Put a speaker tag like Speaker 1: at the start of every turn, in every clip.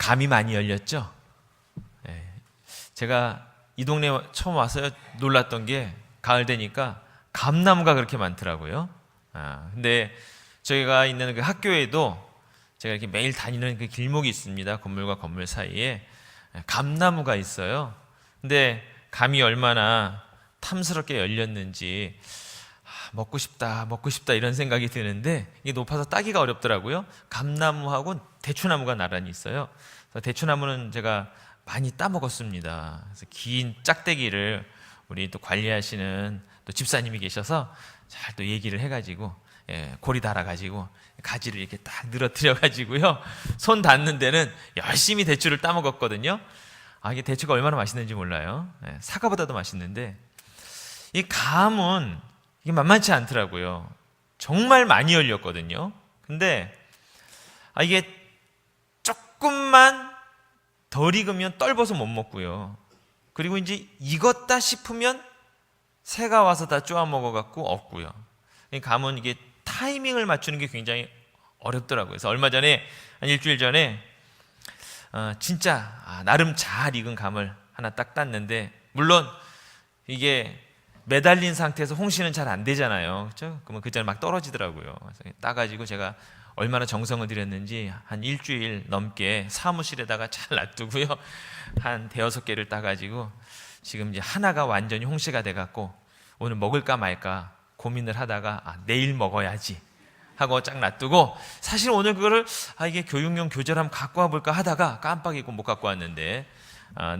Speaker 1: 감이 많이 열렸죠. 예. 제가 이 동네 처음 와서 놀랐던 게 가을 되니까 감나무가 그렇게 많더라고요. 근데 저희가 있는 그 학교에도 제가 이렇게 매일 다니는 그 길목이 있습니다. 건물과 건물 사이에 감나무가 있어요. 근데 감이 얼마나 탐스럽게 열렸는지 먹고 싶다 이런 생각이 드는데 이게 높아서 따기가 어렵더라고요. 감나무하고 대추나무가 나란히 있어요. 그래서 대추나무는 제가 많이 따 먹었습니다. 그래서 긴 짝대기를 우리 또 관리하시는 또 집사님이 계셔서 잘 또 얘기를 해가지고 고리 달아가지고 가지를 이렇게 딱 늘어뜨려가지고요, 손 닿는 데는 열심히 대추를 따 먹었거든요. 이게 대추가 얼마나 맛있는지 몰라요. 사과보다도 맛있는데 이 감은 이게 만만치 않더라고요. 정말 많이 열렸거든요. 근데 이게 조금만 덜 익으면 떫어서 못 먹고요. 그리고 이제 익었다 싶으면 새가 와서 다 쪼아 먹어갖고 없고요. 이 감은 이게 타이밍을 맞추는 게 굉장히 어렵더라고요. 그래서 얼마 전에 한 일주일 전에 진짜 나름 잘 익은 감을 하나 딱 땄는데, 물론 이게 매달린 상태에서 홍시는 잘 안 되잖아요. 그렇죠? 그러면 그 전에 막 떨어지더라고요. 그래서 따가지고 제가 얼마나 정성을 들였는지 한 일주일 넘게 사무실에다가 잘 놔두고요, 한 대여섯 개를 따가지고 지금 이제 하나가 완전히 홍시가 돼갖고 오늘 먹을까 말까 고민을 하다가 내일 먹어야지 하고 쫙 놔두고, 사실 오늘 그거를 이게 교육용 교재를 한번 갖고 와볼까 하다가 깜빡이고 못 갖고 왔는데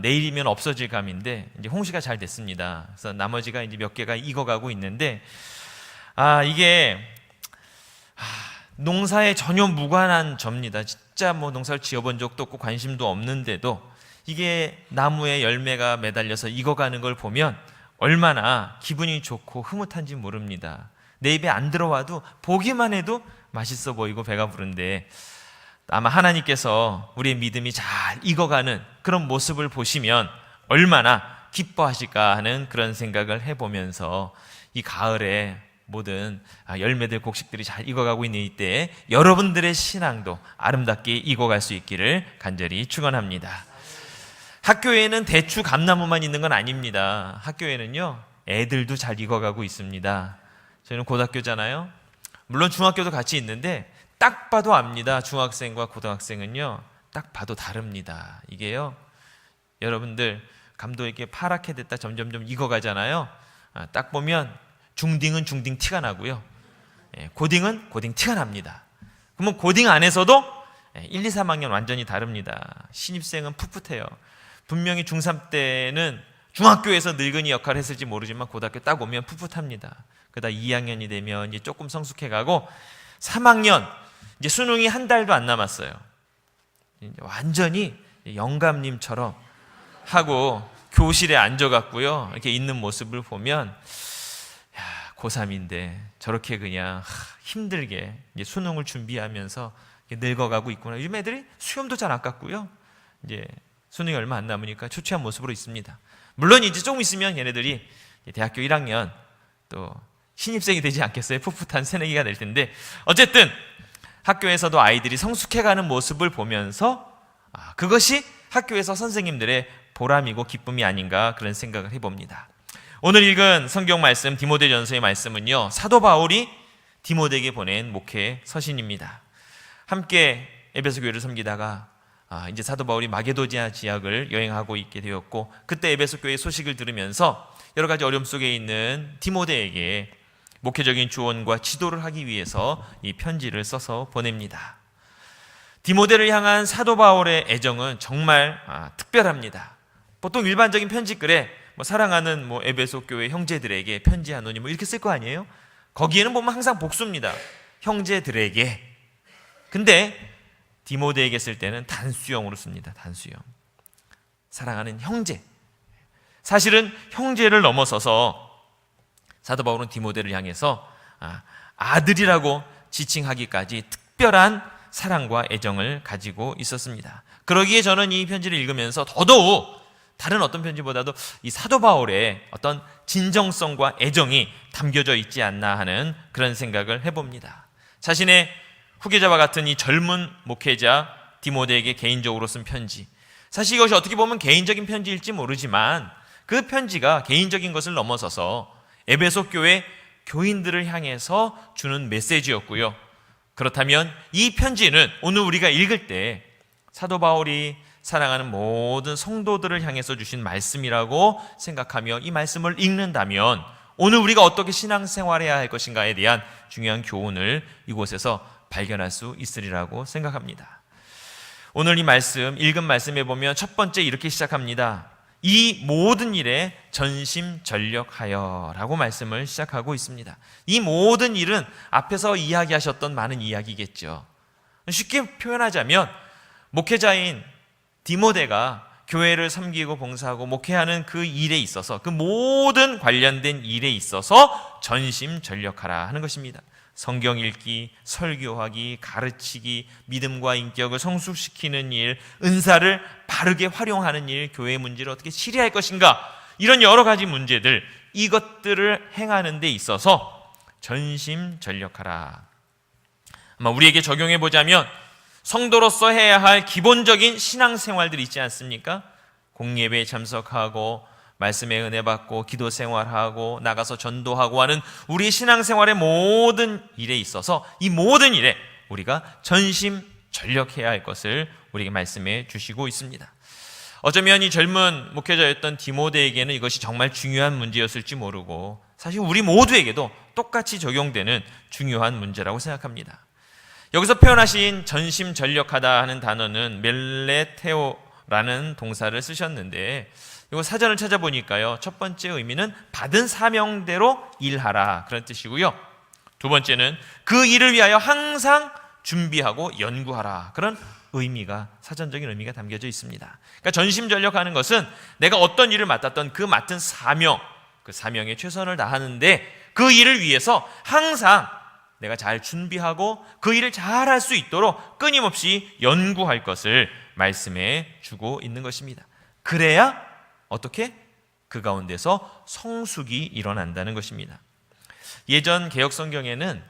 Speaker 1: 내일이면 없어질 감인데 이제 홍시가 잘 됐습니다. 그래서 나머지가 이제 몇 개가 익어가고 있는데 이게 농사에 전혀 무관한 접니다. 진짜 뭐 농사를 지어본 적도 없고 관심도 없는데도 이게 나무에 열매가 매달려서 익어가는 걸 보면 얼마나 기분이 좋고 흐뭇한지 모릅니다. 내 입에 안 들어와도 보기만 해도 맛있어 보이고 배가 부른데, 아마 하나님께서 우리의 믿음이 잘 익어가는 그런 모습을 보시면 얼마나 기뻐하실까 하는 그런 생각을 해보면서 이 가을에 모든 열매들 곡식들이 잘 익어가고 있는 이때에 여러분들의 신앙도 아름답게 익어갈 수 있기를 간절히 축원합니다. 학교에는 대추 감나무만 있는 건 아닙니다. 학교에는요, 애들도 잘 익어가고 있습니다. 저희는 고등학교잖아요. 물론 중학교도 같이 있는데 딱 봐도 압니다. 중학생과 고등학생은요, 딱 봐도 다릅니다. 이게요, 여러분들 감도 이렇게 파랗게 됐다 점점점 익어가잖아요. 딱 보면 중딩은 중딩 티가 나고요, 고딩은 고딩 티가 납니다. 그러면 고딩 안에서도 1, 2, 3학년 완전히 다릅니다. 신입생은 풋풋해요. 분명히 중3 때는 중학교에서 늙은이 역할을 했을지 모르지만 고등학교 딱 오면 풋풋합니다. 그러다 2학년이 되면 이제 조금 성숙해가고 3학년 이제 수능이 한 달도 안 남았어요. 이제 완전히 영감님처럼 하고 교실에 앉아갖고요, 이렇게 있는 모습을 보면 고3인데 저렇게 그냥 힘들게 이제 수능을 준비하면서 늙어가고 있구나. 요즘 애들이 수염도 잘 안 깎고요, 이제 수능이 얼마 안 남으니까 초췌한 모습으로 있습니다. 물론 이제 조금 있으면 얘네들이 대학교 1학년 또 신입생이 되지 않겠어요? 풋풋한 새내기가 될 텐데, 어쨌든 학교에서도 아이들이 성숙해가는 모습을 보면서 그것이 학교에서 선생님들의 보람이고 기쁨이 아닌가 그런 생각을 해봅니다. 오늘 읽은 성경 말씀 디모데전서의 말씀은요, 사도 바울이 디모데에게 보낸 목회 서신입니다. 함께 에베소 교회를 섬기다가 이제 사도 바울이 마게도니아 지역을 여행하고 있게 되었고, 그때 에베소 교회의 소식을 들으면서 여러 가지 어려움 속에 있는 디모데에게 목회적인 조언과 지도를 하기 위해서 이 편지를 써서 보냅니다. 디모데를 향한 사도 바울의 애정은 정말 특별합니다. 보통 일반적인 편지글에 사랑하는 에베소 교회 형제들에게 편지하노니 이렇게 쓸 거 아니에요? 거기에는 보면 항상 복수입니다. 형제들에게. 근데 디모데에게 쓸 때는 단수형으로 씁니다. 단수형. 사랑하는 형제. 사실은 형제를 넘어서서 사도 바울은 디모데를 향해서 아들이라고 지칭하기까지 특별한 사랑과 애정을 가지고 있었습니다. 그러기에 저는 이 편지를 읽으면서 더더욱 다른 어떤 편지보다도 이 사도 바울의 어떤 진정성과 애정이 담겨져 있지 않나 하는 그런 생각을 해봅니다. 자신의 후계자와 같은 이 젊은 목회자 디모데에게 개인적으로 쓴 편지. 사실 이것이 어떻게 보면 개인적인 편지일지 모르지만 그 편지가 개인적인 것을 넘어서서 에베소 교회 교인들을 향해서 주는 메시지였고요. 그렇다면 이 편지는 오늘 우리가 읽을 때 사도 바울이 사랑하는 모든 성도들을 향해서 주신 말씀이라고 생각하며 이 말씀을 읽는다면 오늘 우리가 어떻게 신앙생활해야 할 것인가에 대한 중요한 교훈을 이곳에서 발견할 수 있으리라고 생각합니다. 오늘 이 말씀, 읽은 말씀에 보면 첫 번째 이렇게 시작합니다. 이 모든 일에 전심전력하여 라고 말씀을 시작하고 있습니다. 이 모든 일은 앞에서 이야기하셨던 많은 이야기겠죠. 쉽게 표현하자면 목회자인 디모데가 교회를 섬기고 봉사하고 목회하는 그 일에 있어서 그 모든 관련된 일에 있어서 전심전력하라 하는 것입니다. 성경 읽기, 설교하기, 가르치기, 믿음과 인격을 성숙시키는 일, 은사를 바르게 활용하는 일, 교회의 문제를 어떻게 치리할 것인가, 이런 여러 가지 문제들, 이것들을 행하는 데 있어서 전심전력하라. 아마 우리에게 적용해 보자면 성도로서 해야 할 기본적인 신앙생활들이 있지 않습니까? 공예배에 참석하고 말씀의 은혜 받고 기도 생활하고 나가서 전도하고 하는 우리 신앙생활의 모든 일에 있어서 이 모든 일에 우리가 전심전력해야 할 것을 우리에게 말씀해 주시고 있습니다. 어쩌면 이 젊은 목회자였던 디모데에게는 이것이 정말 중요한 문제였을지 모르고 사실 우리 모두에게도 똑같이 적용되는 중요한 문제라고 생각합니다. 여기서 표현하신 전심전력하다 하는 단어는 멜레테오라는 동사를 쓰셨는데 이거 사전을 찾아보니까요, 첫 번째 의미는 받은 사명대로 일하라 그런 뜻이고요. 두 번째는 그 일을 위하여 항상 준비하고 연구하라 그런 의미가, 사전적인 의미가 담겨져 있습니다. 그러니까 전심전력하는 것은 내가 어떤 일을 맡았던 그 맡은 사명, 그 사명에 최선을 다하는데 그 일을 위해서 항상 내가 잘 준비하고 그 일을 잘 할 수 있도록 끊임없이 연구할 것을 말씀해 주고 있는 것입니다. 그래야 어떻게? 그 가운데서 성숙이 일어난다는 것입니다. 예전 개역성경에는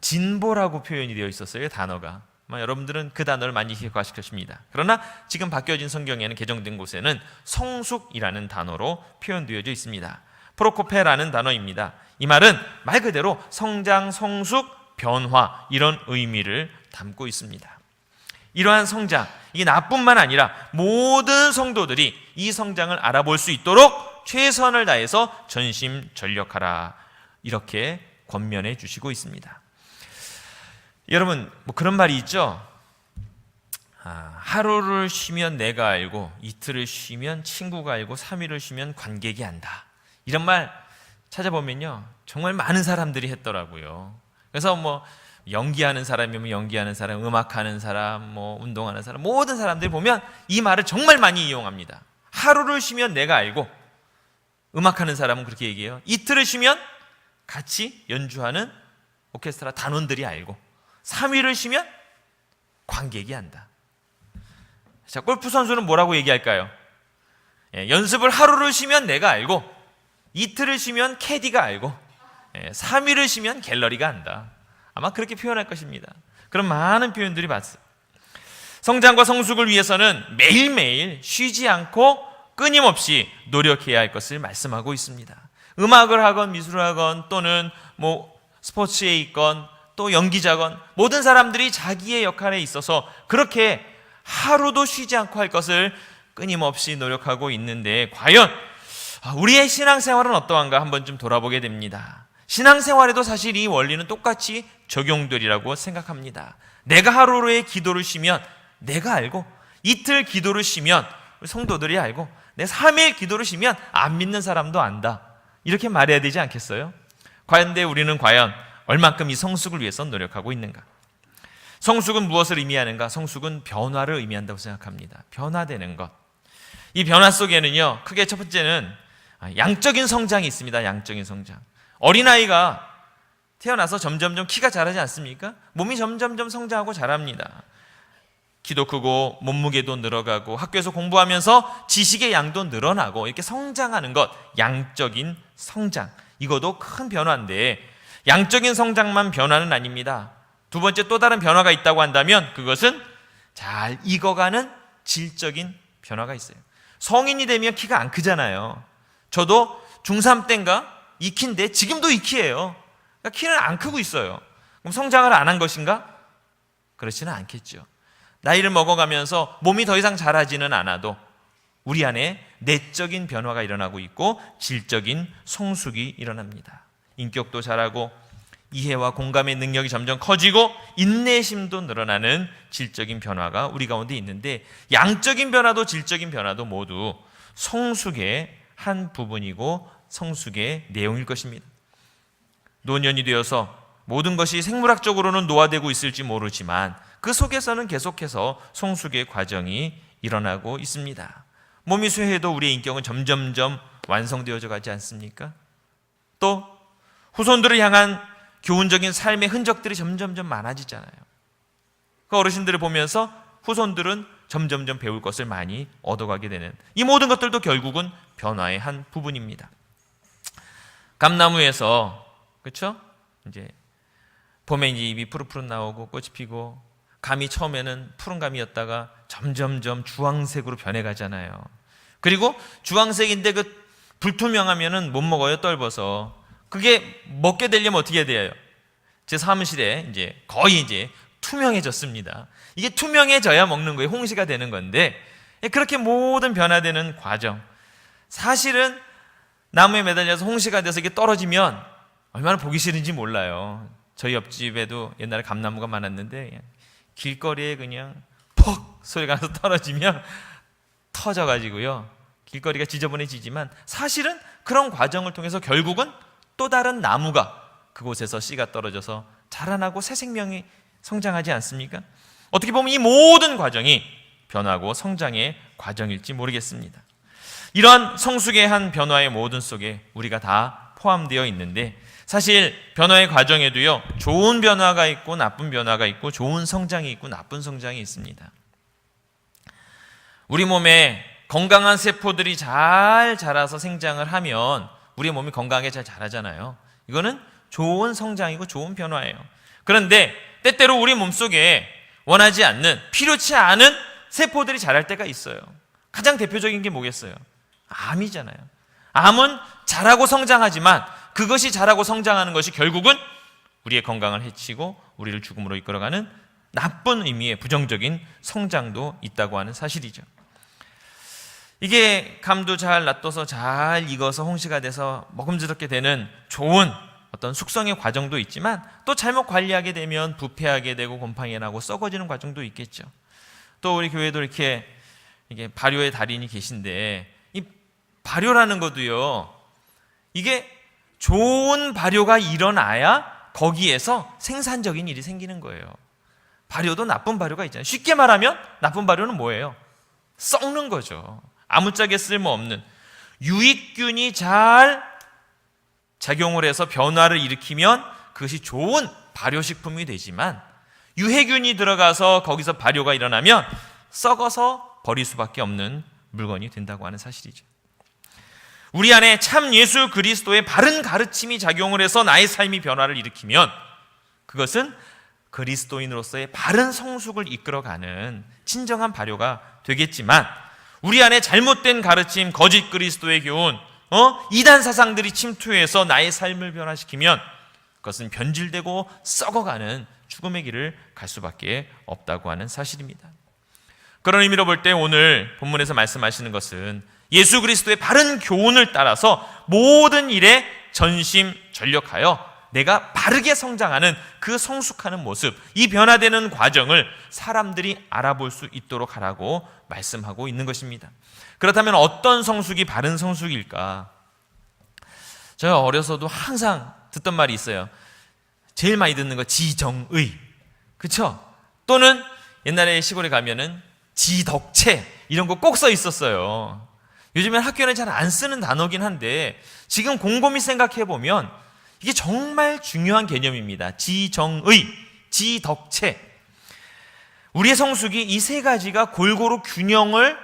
Speaker 1: 진보라고 표현이 되어 있었어요, 단어가. 여러분들은 그 단어를 많이 기억하실 것입니다. 그러나 지금 바뀌어진 성경에는, 개정된 곳에는 성숙이라는 단어로 표현되어져 있습니다. 프로코페라는 단어입니다. 이 말은 말 그대로 성장, 성숙, 변화, 이런 의미를 담고 있습니다. 이러한 성장, 이게 나뿐만 아니라 모든 성도들이 이 성장을 알아볼 수 있도록 최선을 다해서 전심전력하라, 이렇게 권면해 주시고 있습니다. 여러분, 그런 말이 있죠. 하루를 쉬면 내가 알고, 이틀을 쉬면 친구가 알고, 3일을 쉬면 관객이 안다. 이런 말 찾아보면요, 정말 많은 사람들이 했더라고요. 그래서 연기하는 사람이면 연기하는 사람, 음악하는 사람, 운동하는 사람, 모든 사람들이 보면 이 말을 정말 많이 이용합니다. 하루를 쉬면 내가 알고, 음악하는 사람은 그렇게 얘기해요. 이틀을 쉬면 같이 연주하는 오케스트라 단원들이 알고, 3일을 쉬면 관객이 안다. 자, 골프 선수는 뭐라고 얘기할까요? 연습을 하루를 쉬면 내가 알고, 이틀을 쉬면 캐디가 알고, 3일을 쉬면 갤러리가 안다. 아마 그렇게 표현할 것입니다. 그런 많은 표현들이 봤어요. 성장과 성숙을 위해서는 매일매일 쉬지 않고 끊임없이 노력해야 할 것을 말씀하고 있습니다. 음악을 하건 미술을 하건 또는 스포츠에 있건 또 연기자건 모든 사람들이 자기의 역할에 있어서 그렇게 하루도 쉬지 않고 할 것을 끊임없이 노력하고 있는데, 과연 우리의 신앙생활은 어떠한가 한번 좀 돌아보게 됩니다. 신앙생활에도 사실 이 원리는 똑같이 적용되리라고 생각합니다. 내가 하루의 기도를 쉬면 내가 알고, 이틀 기도를 쉬면 성도들이 알고, 내 3일 기도를 쉬면 안 믿는 사람도 안다. 이렇게 말해야 되지 않겠어요? 과연 우리는 과연 얼만큼 이 성숙을 위해서 노력하고 있는가? 성숙은 무엇을 의미하는가? 성숙은 변화를 의미한다고 생각합니다. 변화되는 것. 이 변화 속에는요, 크게 첫 번째는 양적인 성장이 있습니다. 양적인 성장. 어린아이가 태어나서 점점점 키가 자라지 않습니까? 몸이 점점점 성장하고 자랍니다. 키도 크고 몸무게도 늘어가고 학교에서 공부하면서 지식의 양도 늘어나고 이렇게 성장하는 것, 양적인 성장. 이것도 큰 변화인데 양적인 성장만 변화는 아닙니다. 두 번째 또 다른 변화가 있다고 한다면 그것은 잘 익어가는 질적인 변화가 있어요. 성인이 되면 키가 안 크잖아요. 저도 중3 때인가 익히인데 지금도 익히예요. 그러니까 키는 안 크고 있어요. 그럼 성장을 안 한 것인가? 그렇지는 않겠죠. 나이를 먹어가면서 몸이 더 이상 자라지는 않아도 우리 안에 내적인 변화가 일어나고 있고 질적인 성숙이 일어납니다. 인격도 자라고 이해와 공감의 능력이 점점 커지고 인내심도 늘어나는 질적인 변화가 우리 가운데 있는데, 양적인 변화도 질적인 변화도 모두 성숙의 한 부분이고 성숙의 내용일 것입니다. 노년이 되어서 모든 것이 생물학적으로는 노화되고 있을지 모르지만 그 속에서는 계속해서 성숙의 과정이 일어나고 있습니다. 몸이 쇠해도 우리의 인격은 점점점 완성되어져 가지 않습니까? 또 후손들을 향한 교훈적인 삶의 흔적들이 점점점 많아지잖아요. 그 어르신들을 보면서 후손들은 점점점 배울 것을 많이 얻어가게 되는, 이 모든 것들도 결국은 변화의 한 부분입니다. 감나무에서, 그렇죠? 이제 봄에 이제 잎이 푸릇푸릇 나오고 꽃이 피고, 감이 처음에는 푸른 감이었다가 점점점 주황색으로 변해가잖아요. 그리고 주황색인데 그 불투명하면은 못 먹어요, 떫어서. 그게 먹게 되려면 어떻게 돼요? 제 사무실에 이제 거의 이제 투명해졌습니다. 이게 투명해져야 먹는 거예요. 홍시가 되는 건데, 그렇게 모든 변화되는 과정, 사실은 나무에 매달려서 홍시가 돼서 이게 떨어지면 얼마나 보기 싫은지 몰라요. 저희 옆집에도 옛날에 감나무가 많았는데 길거리에 그냥 퍽 소리가 나서 떨어지면 터져가지고요, 길거리가 지저분해지지만 사실은 그런 과정을 통해서 결국은 또 다른 나무가 그곳에서 씨가 떨어져서 자라나고 새 생명이 성장하지 않습니까? 어떻게 보면 이 모든 과정이 변화고 성장의 과정일지 모르겠습니다. 이러한 성숙의 한 변화의 모든 속에 우리가 다 포함되어 있는데, 사실 변화의 과정에도요, 좋은 변화가 있고 나쁜 변화가 있고 좋은 성장이 있고 나쁜 성장이 있습니다. 우리 몸에 건강한 세포들이 잘 자라서 생장을 하면 우리 몸이 건강하게 잘 자라잖아요. 이거는 좋은 성장이고 좋은 변화예요. 그런데 때때로 우리 몸속에 원하지 않는, 필요치 않은 세포들이 자랄 때가 있어요. 가장 대표적인 게 뭐겠어요? 암이잖아요. 암은 자라고 성장하지만 그것이 자라고 성장하는 것이 결국은 우리의 건강을 해치고 우리를 죽음으로 이끌어가는 나쁜 의미의 부정적인 성장도 있다고 하는 사실이죠. 이게 감도 잘 놔둬서 잘 익어서 홍시가 돼서 먹음직스럽게 되는 좋은 어떤 숙성의 과정도 있지만, 또 잘못 관리하게 되면 부패하게 되고 곰팡이 나고 썩어지는 과정도 있겠죠. 또 우리 교회도 이렇게 이게 발효의 달인이 계신데, 이 발효라는 것도요, 이게 좋은 발효가 일어나야 거기에서 생산적인 일이 생기는 거예요. 발효도 나쁜 발효가 있잖아요. 쉽게 말하면 나쁜 발효는 뭐예요? 썩는 거죠. 아무짝에 쓸모없는, 유익균이 잘 작용을 해서 변화를 일으키면 그것이 좋은 발효식품이 되지만, 유해균이 들어가서 거기서 발효가 일어나면 썩어서 버릴 수밖에 없는 물건이 된다고 하는 사실이죠. 우리 안에 참 예수 그리스도의 바른 가르침이 작용을 해서 나의 삶이 변화를 일으키면 그것은 그리스도인으로서의 바른 성숙을 이끌어가는 진정한 발효가 되겠지만, 우리 안에 잘못된 가르침, 거짓 그리스도의 교훈, 이단 사상들이 침투해서 나의 삶을 변화시키면 그것은 변질되고 썩어가는 죽음의 길을 갈 수밖에 없다고 하는 사실입니다. 그런 의미로 볼 때 오늘 본문에서 말씀하시는 것은 예수 그리스도의 바른 교훈을 따라서 모든 일에 전심전력하여 내가 바르게 성장하는 그 성숙하는 모습, 이 변화되는 과정을 사람들이 알아볼 수 있도록 하라고 말씀하고 있는 것입니다. 그렇다면 어떤 성숙이 바른 성숙일까? 제가 어려서도 항상 듣던 말이 있어요. 제일 많이 듣는 거 지정의, 그렇죠? 또는 옛날에 시골에 가면은 지덕체, 이런 거 꼭 써 있었어요. 요즘엔 학교는 잘 안 쓰는 단어긴 한데 지금 곰곰이 생각해 보면 이게 정말 중요한 개념입니다. 지정의, 지덕체. 우리의 성숙이 이 세 가지가 골고루 균형을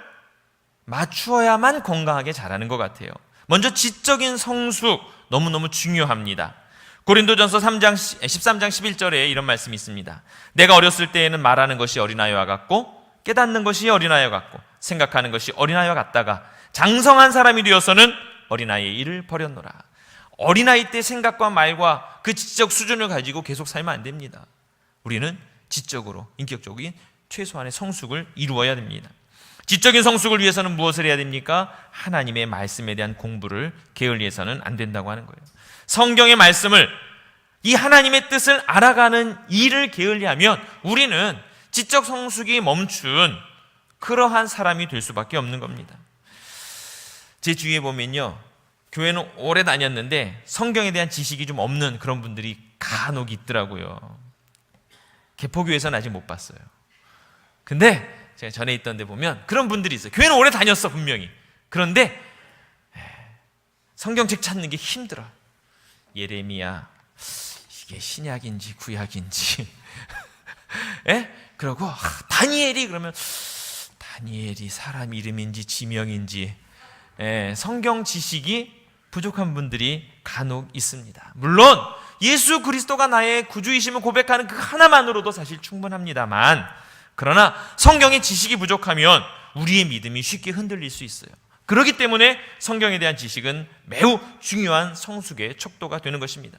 Speaker 1: 맞추어야만 건강하게 자라는 것 같아요. 먼저 지적인 성숙, 너무너무 중요합니다. 고린도전서 13장 11절에 이런 말씀이 있습니다. 내가 어렸을 때에는 말하는 것이 어린아이와 같고 깨닫는 것이 어린아이와 같고 생각하는 것이 어린아이와 같다가 장성한 사람이 되어서는 어린아이의 일을 버렸노라. 어린아이 때 생각과 말과 그 지적 수준을 가지고 계속 살면 안 됩니다. 우리는 지적으로, 인격적인 최소한의 성숙을 이루어야 됩니다. 지적인 성숙을 위해서는 무엇을 해야 됩니까? 하나님의 말씀에 대한 공부를 게을리해서는 안 된다고 하는 거예요. 성경의 말씀을, 이 하나님의 뜻을 알아가는 일을 게을리하면 우리는 지적 성숙이 멈춘 그러한 사람이 될 수밖에 없는 겁니다. 제 주위에 보면요, 교회는 오래 다녔는데 성경에 대한 지식이 좀 없는 그런 분들이 간혹 있더라고요. 개포교회에서는 아직 못 봤어요. 근데 제가 전에 있던 데 보면 그런 분들이 있어요. 교회는 오래 다녔어 분명히. 그런데 성경책 찾는 게 힘들어. 예레미야, 이게 신약인지 구약인지 그러고 다니엘이, 그러면 다니엘이 사람 이름인지 지명인지 성경 지식이 부족한 분들이 간혹 있습니다. 물론 예수 그리스도가 나의 구주이심을 고백하는 그 하나만으로도 사실 충분합니다만, 그러나 성경의 지식이 부족하면 우리의 믿음이 쉽게 흔들릴 수 있어요. 그렇기 때문에 성경에 대한 지식은 매우 중요한 성숙의 척도가 되는 것입니다.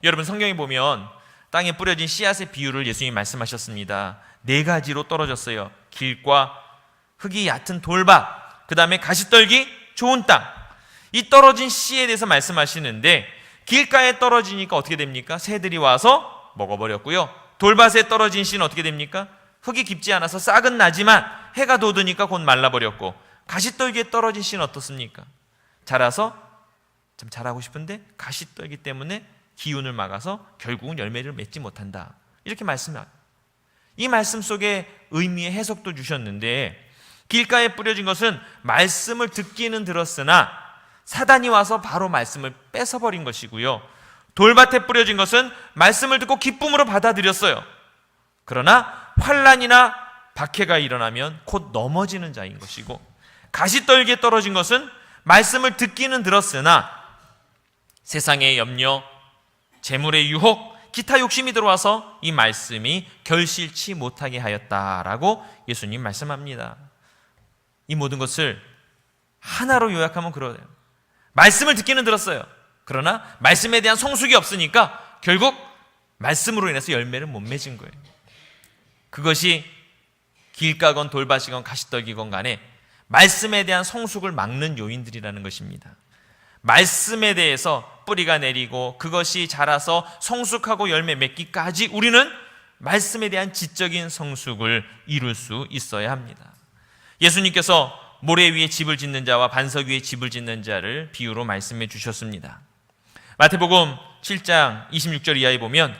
Speaker 1: 여러분, 성경에 보면 땅에 뿌려진 씨앗의 비유를 예수님이 말씀하셨습니다. 4가지로 떨어졌어요. 길과 흙이 얕은 돌밭, 그 다음에 가시떨기 좋은 땅. 이 떨어진 씨에 대해서 말씀하시는데, 길가에 떨어지니까 어떻게 됩니까? 새들이 와서 먹어버렸고요. 돌밭에 떨어진 씨는 어떻게 됩니까? 흙이 깊지 않아서 싹은 나지만 해가 돋으니까 곧 말라버렸고, 가시떨기에 떨어진 씨는 어떻습니까? 자라서 좀 자라고 싶은데 가시떨기 때문에 기운을 막아서 결국은 열매를 맺지 못한다. 이렇게 말씀합니다. 이 말씀 속에 의미의 해석도 주셨는데, 길가에 뿌려진 것은 말씀을 듣기는 들었으나 사단이 와서 바로 말씀을 뺏어버린 것이고요. 돌밭에 뿌려진 것은 말씀을 듣고 기쁨으로 받아들였어요. 그러나 환난이나 박해가 일어나면 곧 넘어지는 자인 것이고, 가시떨기에 떨어진 것은 말씀을 듣기는 들었으나 세상의 염려, 재물의 유혹, 기타 욕심이 들어와서 이 말씀이 결실치 못하게 하였다라고 예수님 말씀합니다. 이 모든 것을 하나로 요약하면 그러네요. 말씀을 듣기는 들었어요. 그러나 말씀에 대한 성숙이 없으니까 결국 말씀으로 인해서 열매를 못 맺은 거예요. 그것이 길가건 돌밭이건 가시떨기건 간에 말씀에 대한 성숙을 막는 요인들이라는 것입니다. 말씀에 대해서 뿌리가 내리고 그것이 자라서 성숙하고 열매 맺기까지 우리는 말씀에 대한 지적인 성숙을 이룰 수 있어야 합니다. 예수님께서 모래 위에 집을 짓는 자와 반석 위에 집을 짓는 자를 비유로 말씀해 주셨습니다. 마태복음 7장 26절 이하에 보면,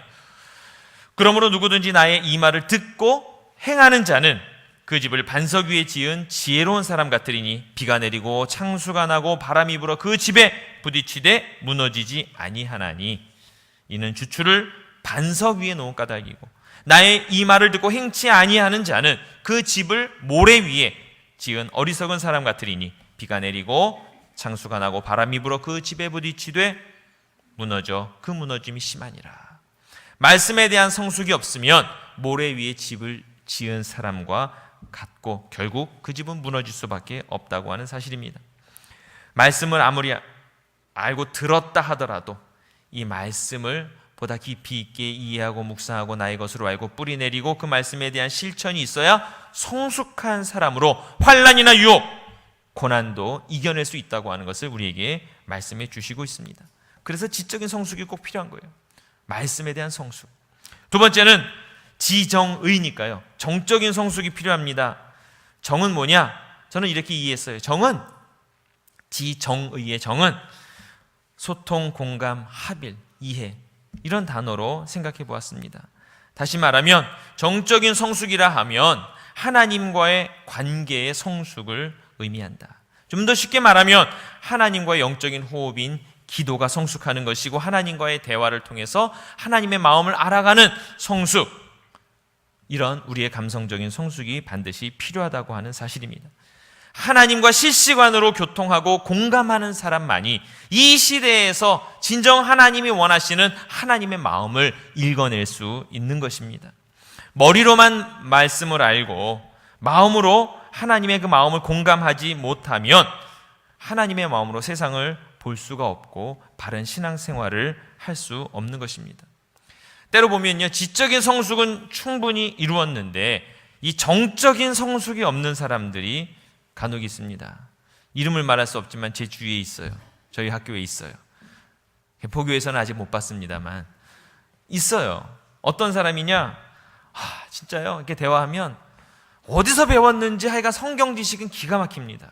Speaker 1: 그러므로 누구든지 나의 이 말을 듣고 행하는 자는 그 집을 반석 위에 지은 지혜로운 사람 같으리니 비가 내리고 창수가 나고 바람이 불어 그 집에 부딪히되 무너지지 아니하나니 이는 주추를 반석 위에 놓은 까닭이고, 나의 이 말을 듣고 행치 아니하는 자는 그 집을 모래 위에 지은 어리석은 사람 같으리니 비가 내리고 창수가 나고 바람이 불어 그 집에 부딪히되 무너져 그 무너짐이 심하니라. 말씀에 대한 성숙이 없으면 모래 위에 집을 지은 사람과 같고 결국 그 집은 무너질 수밖에 없다고 하는 사실입니다. 말씀을 아무리 알고 들었다 하더라도 이 말씀을 보다 깊이 있게 이해하고 묵상하고 나의 것으로 알고 뿌리 내리고 그 말씀에 대한 실천이 있어야 성숙한 사람으로 환난이나 유혹, 고난도 이겨낼 수 있다고 하는 것을 우리에게 말씀해 주시고 있습니다. 그래서 지적인 성숙이 꼭 필요한 거예요. 말씀에 대한 성숙. 두 번째는 지정의니까요. 정적인 성숙이 필요합니다. 정은 뭐냐? 저는 이렇게 이해했어요. 정은, 지정의의 정은 소통, 공감, 합일, 이해, 이런 단어로 생각해 보았습니다. 다시 말하면 정적인 성숙이라 하면 하나님과의 관계의 성숙을 의미한다. 좀 더 쉽게 말하면 하나님과의 영적인 호흡인 기도가 성숙하는 것이고, 하나님과의 대화를 통해서 하나님의 마음을 알아가는 성숙, 이런 우리의 감성적인 성숙이 반드시 필요하다고 하는 사실입니다. 하나님과 실시간으로 교통하고 공감하는 사람만이 이 시대에서 진정 하나님이 원하시는 하나님의 마음을 읽어낼 수 있는 것입니다. 머리로만 말씀을 알고 마음으로 하나님의 그 마음을 공감하지 못하면 하나님의 마음으로 세상을 볼 수가 없고 바른 신앙생활을 할 수 없는 것입니다. 때로 보면요, 지적인 성숙은 충분히 이루었는데 이 정적인 성숙이 없는 사람들이 간혹 있습니다. 이름을 말할 수 없지만 제 주위에 있어요. 저희 학교에 있어요. 개포교에서는 아직 못 봤습니다만 있어요. 어떤 사람이냐, 진짜요, 이렇게 대화하면 어디서 배웠는지 하여간 성경 지식은 기가 막힙니다.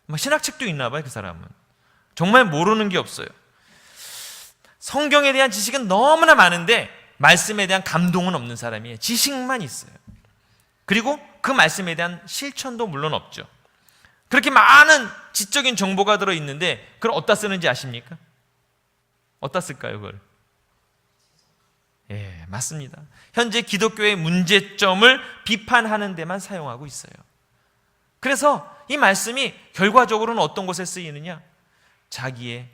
Speaker 1: 막 신학책도 있나 봐요. 그 사람은 정말 모르는 게 없어요. 성경에 대한 지식은 너무나 많은데 말씀에 대한 감동은 없는 사람이에요. 지식만 있어요. 그리고 그 말씀에 대한 실천도 물론 없죠. 그렇게 많은 지적인 정보가 들어있는데 그걸 어디다 쓰는지 아십니까? 어디다 쓸까요, 그걸? 예, 맞습니다. 현재 기독교의 문제점을 비판하는 데만 사용하고 있어요. 그래서 이 말씀이 결과적으로는 어떤 곳에 쓰이느냐? 자기의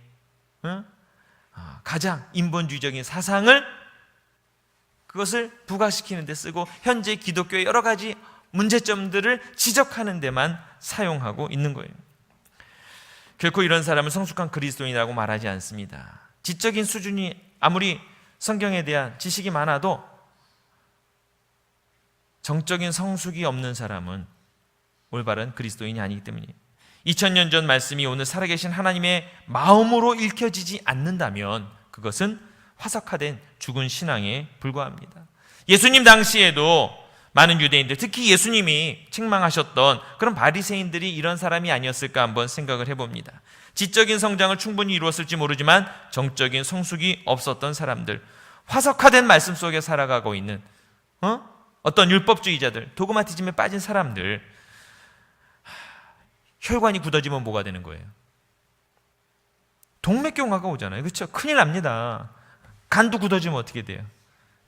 Speaker 1: 가장 인본주의적인 사상을 그것을 부각시키는 데 쓰고 현재 기독교의 여러 가지 문제점들을 지적하는 데만 사용하고 있는 거예요. 결코 이런 사람을 성숙한 그리스도인이라고 말하지 않습니다. 지적인 수준이 아무리 성경에 대한 지식이 많아도 정적인 성숙이 없는 사람은 올바른 그리스도인이 아니기 때문이에요. 2000년 전 말씀이 오늘 살아계신 하나님의 마음으로 읽혀지지 않는다면 그것은 화석화된 죽은 신앙에 불과합니다. 예수님 당시에도 많은 유대인들, 특히 예수님이 책망하셨던 그런 바리새인들이 이런 사람이 아니었을까 한번 생각을 해봅니다. 지적인 성장을 충분히 이루었을지 모르지만 정적인 성숙이 없었던 사람들, 화석화된 말씀 속에 살아가고 있는 어떤 율법주의자들, 도그마티즘에 빠진 사람들, 혈관이 굳어지면 뭐가 되는 거예요? 동맥경화가 오잖아요. 그렇죠? 큰일 납니다. 간도 굳어지면 어떻게 돼요?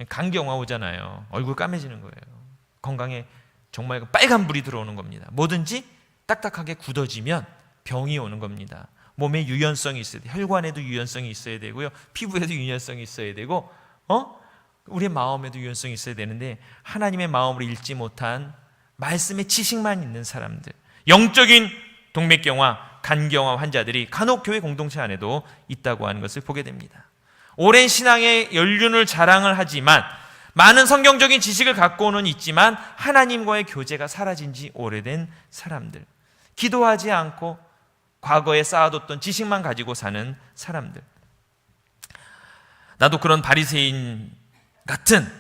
Speaker 1: 간경화 오잖아요. 얼굴 까매지는 거예요. 건강에 정말 빨간불이 들어오는 겁니다. 뭐든지 딱딱하게 굳어지면 병이 오는 겁니다. 몸에 유연성이 있어야 돼요. 혈관에도 유연성이 있어야 되고요. 피부에도 유연성이 있어야 되고 우리의 마음에도 유연성이 있어야 되는데 하나님의 마음으로 읽지 못한 말씀의 지식만 있는 사람들, 영적인 동맥경화, 간경화 환자들이 간혹 교회 공동체 안에도 있다고 하는 것을 보게 됩니다. 오랜 신앙의 연륜을 자랑을 하지만 많은 성경적인 지식을 갖고는 있지만 하나님과의 교제가 사라진 지 오래된 사람들, 기도하지 않고 과거에 쌓아뒀던 지식만 가지고 사는 사람들. 나도 그런 바리새인 같은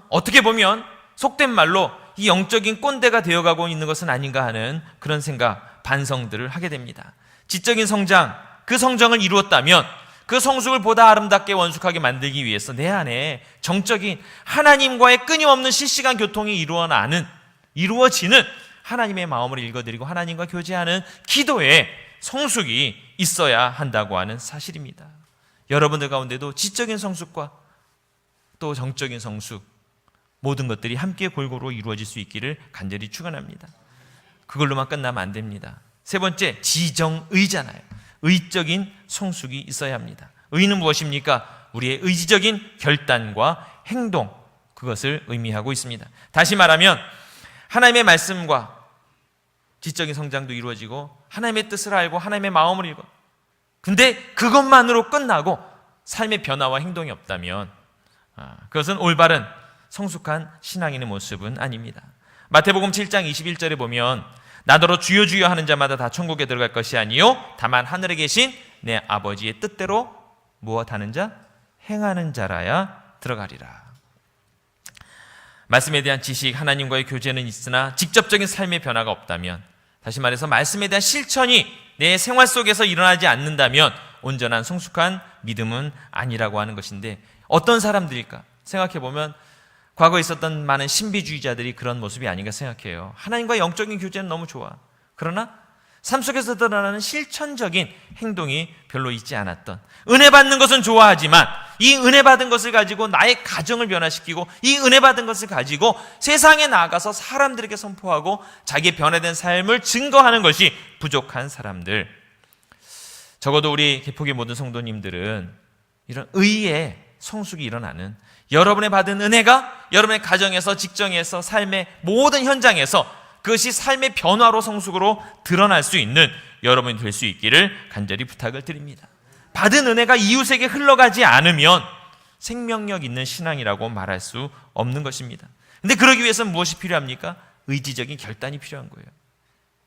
Speaker 1: 어떻게 보면 속된 말로 이 영적인 꼰대가 되어가고 있는 것은 아닌가 하는 그런 생각, 반성들을 하게 됩니다. 지적인 성장, 그 성장을 이루었다면 그 성숙을 보다 아름답게 원숙하게 만들기 위해서 내 안에 정적인 하나님과의 끊임없는 실시간 교통이 이루어지는 하나님의 마음을 읽어드리고 하나님과 교제하는 기도에 성숙이 있어야 한다고 하는 사실입니다. 여러분들 가운데도 지적인 성숙과 또 정적인 성숙, 모든 것들이 함께 골고루 이루어질 수 있기를 간절히 축원합니다. 그걸로만 끝나면 안 됩니다. 세 번째, 지정의잖아요. 의적인 성숙이 있어야 합니다. 의는 무엇입니까? 우리의 의지적인 결단과 행동, 그것을 의미하고 있습니다. 다시 말하면 하나님의 말씀과 지적인 성장도 이루어지고 하나님의 뜻을 알고 하나님의 마음을 읽어. 근데 그것만으로 끝나고 삶의 변화와 행동이 없다면 그것은 올바른 성숙한 신앙인의 모습은 아닙니다. 마태복음 7장 21절에 보면 나더러 주여 주여 하는 자마다 다 천국에 들어갈 것이 아니요 다만 하늘에 계신 내 아버지의 뜻대로 무엇하는 자? 행하는 자라야 들어가리라. 말씀에 대한 지식, 하나님과의 교제는 있으나 직접적인 삶의 변화가 없다면, 다시 말해서 말씀에 대한 실천이 내 생활 속에서 일어나지 않는다면 온전한 성숙한 믿음은 아니라고 하는 것인데, 어떤 사람들일까? 생각해보면 과거에 있었던 많은 신비주의자들이 그런 모습이 아닌가 생각해요. 하나님과 영적인 교제는 너무 좋아. 그러나 삶 속에서 드러나는 실천적인 행동이 별로 있지 않았던, 은혜 받는 것은 좋아하지만 이 은혜 받은 것을 가지고 나의 가정을 변화시키고 이 은혜 받은 것을 가지고 세상에 나가서 사람들에게 선포하고 자기의 변화된 삶을 증거하는 것이 부족한 사람들. 적어도 우리 개포기 모든 성도님들은 이런 의의 성숙이 일어나는, 여러분의 받은 은혜가 여러분의 가정에서, 직장에서, 삶의 모든 현장에서 그것이 삶의 변화로 성숙으로 드러날 수 있는 여러분이 될 수 있기를 간절히 부탁을 드립니다. 받은 은혜가 이웃에게 흘러가지 않으면 생명력 있는 신앙이라고 말할 수 없는 것입니다. 근데 그러기 위해서는 무엇이 필요합니까? 의지적인 결단이 필요한 거예요.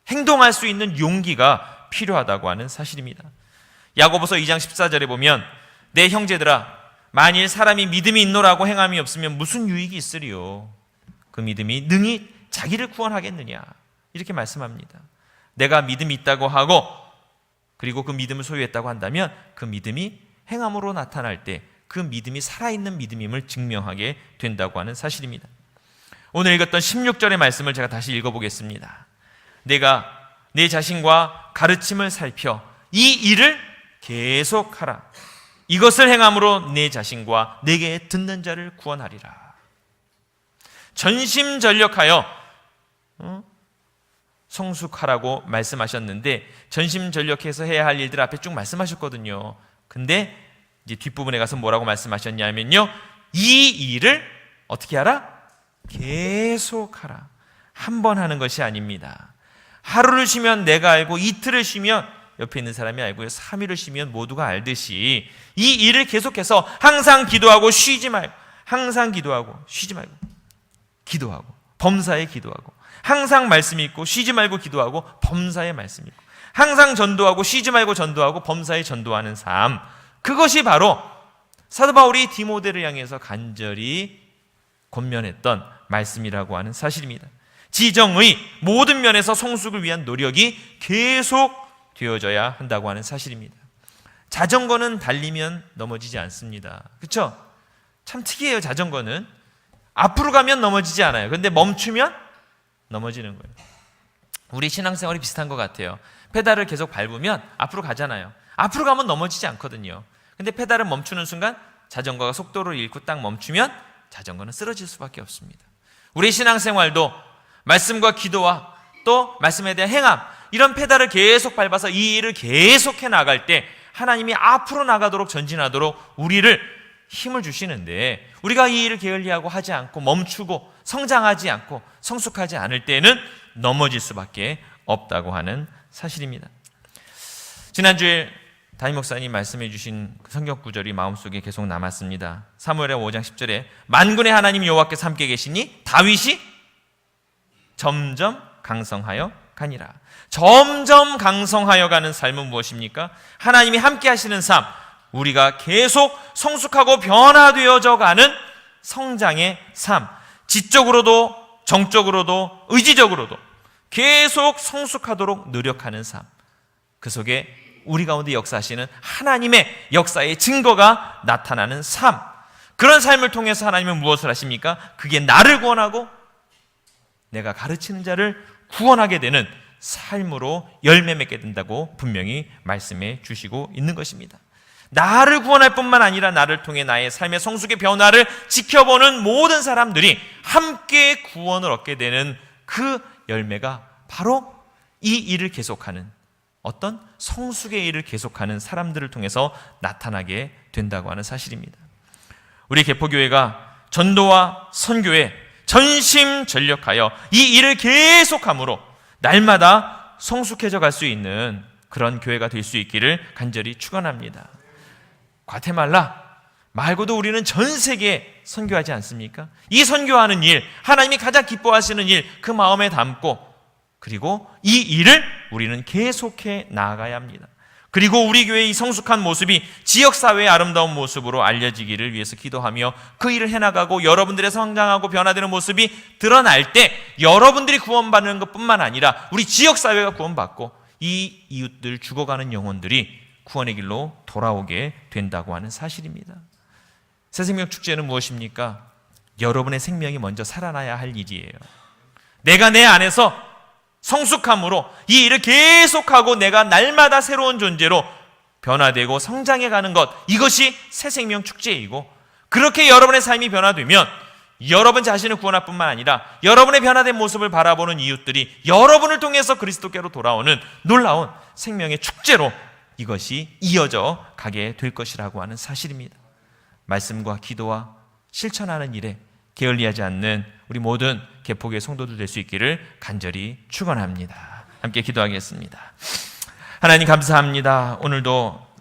Speaker 1: 행동할 수 있는 용기가 필요하다고 하는 사실입니다. 야고보서 2장 14절에 보면 내 형제들아 만일 사람이 믿음이 있노라고 행함이 없으면 무슨 유익이 있으리요? 그 믿음이 능히 자기를 구원하겠느냐? 이렇게 말씀합니다. 내가 믿음이 있다고 하고 그리고 그 믿음을 소유했다고 한다면 그 믿음이 행함으로 나타날 때 그 믿음이 살아있는 믿음임을 증명하게 된다고 하는 사실입니다. 오늘 읽었던 16절의 말씀을 제가 다시 읽어보겠습니다. 내가 내 자신과 가르침을 살펴 이 일을 계속하라. 이것을 행함으로 내 자신과 내게 듣는 자를 구원하리라. 전심전력하여 성숙하라고 말씀하셨는데 전심전력해서 해야 할 일들 앞에 쭉 말씀하셨거든요. 근데 이제 뒷부분에 가서 뭐라고 말씀하셨냐면요, 이 일을 어떻게 하라? 계속하라. 한 번 하는 것이 아닙니다. 하루를 쉬면 내가 알고 이틀을 쉬면 옆에 있는 사람이 알고요, 3일을 쉬면 모두가 알듯이 이 일을 계속해서 항상 기도하고 쉬지 말고, 항상 기도하고 쉬지 말고, 기도하고 범사에 기도하고, 항상 말씀 읽고 쉬지 말고 기도하고 범사에 말씀 읽고, 항상 전도하고 쉬지 말고 전도하고 범사에 전도하는 삶, 그것이 바로 사도 바울이 디모데를 향해서 간절히 권면했던 말씀이라고 하는 사실입니다. 지정의 모든 면에서 성숙을 위한 노력이 계속 되어져야 한다고 하는 사실입니다. 자전거는 달리면 넘어지지 않습니다. 그렇죠? 참 특이해요. 자전거는 앞으로 가면 넘어지지 않아요. 그런데 멈추면 넘어지는 거예요. 우리 신앙생활이 비슷한 것 같아요. 페달을 계속 밟으면 앞으로 가잖아요. 앞으로 가면 넘어지지 않거든요. 근데 페달을 멈추는 순간 자전거가 속도를 잃고 딱 멈추면 자전거는 쓰러질 수밖에 없습니다. 우리 신앙생활도 말씀과 기도와 또 말씀에 대한 행함, 이런 페달을 계속 밟아서 이 일을 계속해 나갈 때 하나님이 앞으로 나가도록 전진하도록 우리를 힘을 주시는데, 우리가 이 일을 게을리하고 하지 않고 멈추고 성장하지 않고 성숙하지 않을 때는 넘어질 수밖에 없다고 하는 사실입니다. 지난주에 담임 목사님 말씀해 주신 성경 구절이 마음속에 계속 남았습니다. 사무엘하 5장 10절에 만군의 하나님 여호와께서 함께 계시니 다윗이 점점 강성하여 가니라. 점점 강성하여 가는 삶은 무엇입니까? 하나님이 함께 하시는 삶, 우리가 계속 성숙하고 변화되어져 가는 성장의 삶, 지적으로도 정적으로도 의지적으로도 계속 성숙하도록 노력하는 삶, 그 속에 우리 가운데 역사하시는 하나님의 역사의 증거가 나타나는 삶, 그런 삶을 통해서 하나님은 무엇을 하십니까? 그게 나를 구원하고 내가 가르치는 자를 구원하게 되는 삶으로 열매 맺게 된다고 분명히 말씀해 주시고 있는 것입니다. 나를 구원할 뿐만 아니라 나를 통해 나의 삶의 성숙의 변화를 지켜보는 모든 사람들이 함께 구원을 얻게 되는 그 열매가 바로 이 일을 계속하는, 어떤 성숙의 일을 계속하는 사람들을 통해서 나타나게 된다고 하는 사실입니다. 우리 개포교회가 전도와 선교에 전심전력하여 이 일을 계속함으로 날마다 성숙해져 갈 수 있는 그런 교회가 될 수 있기를 간절히 축원합니다. 과테말라 말고도 우리는 전 세계에 선교하지 않습니까? 이 선교하는 일, 하나님이 가장 기뻐하시는 일, 그 마음에 담고, 그리고 이 일을 우리는 계속해 나아가야 합니다. 그리고 우리 교회의 이 성숙한 모습이 지역사회의 아름다운 모습으로 알려지기를 위해서 기도하며 그 일을 해나가고 여러분들의 성장하고 변화되는 모습이 드러날 때 여러분들이 구원받는 것뿐만 아니라 우리 지역사회가 구원받고 이 이웃들, 죽어가는 영혼들이 구원의 길로 돌아오게 된다고 하는 사실입니다. 새생명 축제는 무엇입니까? 여러분의 생명이 먼저 살아나야 할 일이에요. 내가 내 안에서 성숙함으로 이 일을 계속하고 내가 날마다 새로운 존재로 변화되고 성장해가는 것, 이것이 새생명 축제이고, 그렇게 여러분의 삶이 변화되면 여러분 자신을 구원할 뿐만 아니라 여러분의 변화된 모습을 바라보는 이웃들이 여러분을 통해서 그리스도께로 돌아오는 놀라운 생명의 축제로 이것이 이어져 가게 될 것이라고 하는 사실입니다. 말씀과 기도와 실천하는 일에 게을리하지 않는 우리 우리 모든 개포교회 성도들 될 수 있기를 간절히 축원합니다. 함께 기도하겠습니다. 하나님 감사합니다. 오늘도